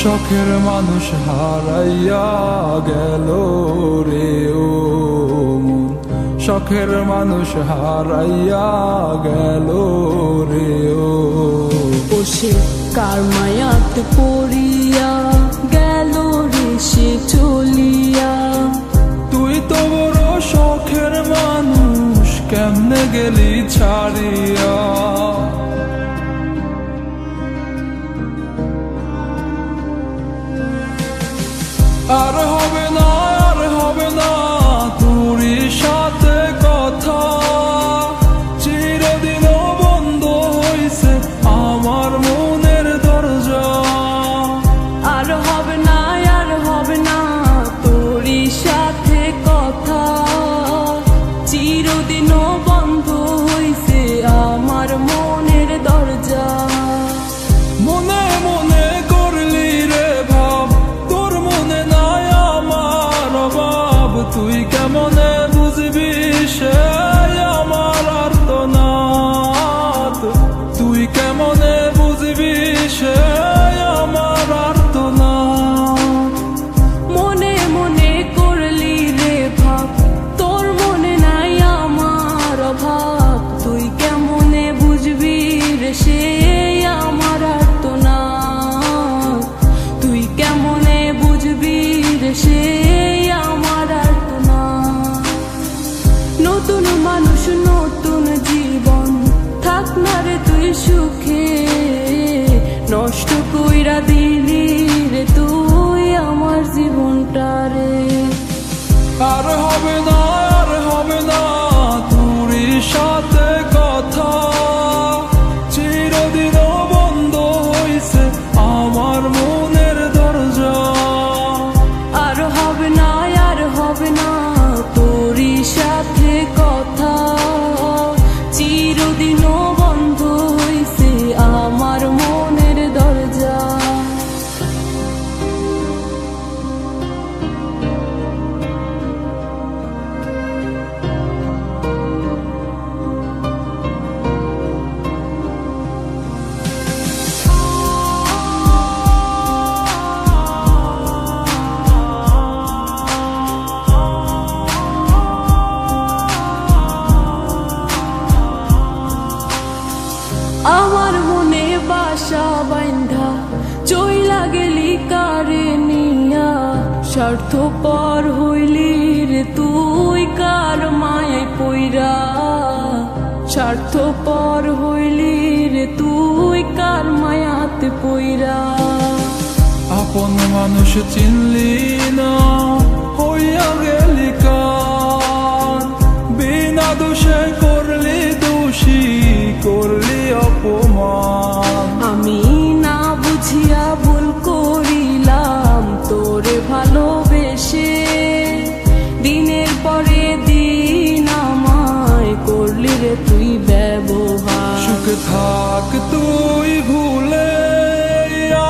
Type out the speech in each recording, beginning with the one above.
শখের মানুষ হারাইয়া গেল রে ও মন, শখের মানুষ হারাইয়া গেল রে ও। সে কার মায়াতে পড়িয়া গেল রে সে চলিয়া। তুই তো বড় শখের মানুষ, কেমনে গেলি ছাড়িয়া। আর হবে না, আর হবে না তোরই সাথে কথা, চিরদিনও বন্ধ হইছে আমার মনের দরজা। আর হবে না, আর হবে না তোরই সাথে কথা, চিরদিনও বন্ধ হইছে আমার মনের দরজা। মনে মনে করলি রে ভাব, তোর মনে নাই আমার অভাব। তুই কেমনে বুঝবি সে আমার আর্তনাদ, তুই কেমনে বুঝবি সে আমার আর্তনাদ। মনে মনে করলি রে ভাব, তোর মনে নাই আমার অভাব। তুই কেমনে বুঝবি রে সে আমার আর্তনাদ, তুই কেমনে বুঝবি রে সে আমার আর্তনাদ। নতুন মানুষ নতুন জীবন, থাক না রে তুই সুখে, নষ্ট কইরা দিলি রে তুই আমার জীবনটা রে। আর হবে না, আর হবে না তোরই সাথে কথা, চিরদিনও বন্ধ হইছে আমার মনের দরজা। আর হবে না, আর হবে না তোরই সাথে কথা, চিরদিনও বন্ধ হইছে আমার মনের দরজা। আমার মনে বাসা বাইন্ধা চইলা গেলি কারে নিয়া, স্বার্থপর হইলি রে তুই কার মায়ায় পইরা। স্বার্থপর হইলি রে তুই কার মায়াতে পইরা। আপন মানুষ চিনলি না, হইয়া গেলি কার। বিনা দোষে করলি দোষী, করলি অপমান। আমি না বুঝিয়া ভুল করিলাম তোরে ভালোবেসে, দিনের পরে দিন আমায় করলি রে তুই ব্যবহার। সুখে থাক তুই ভুলে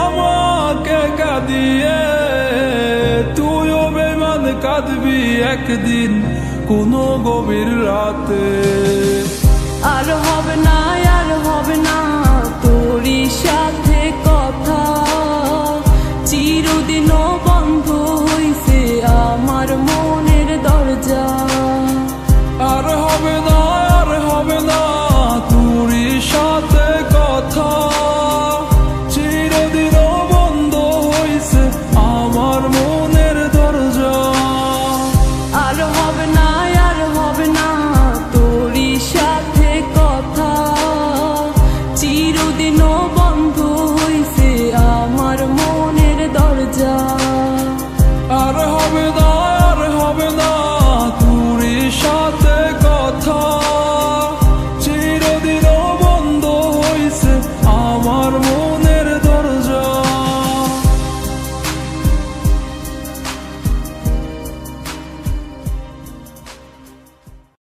আমাকে কাঁদিয়ে, তুইও বেমান কাঁদবি একদিন কোনো গভীর রাতে।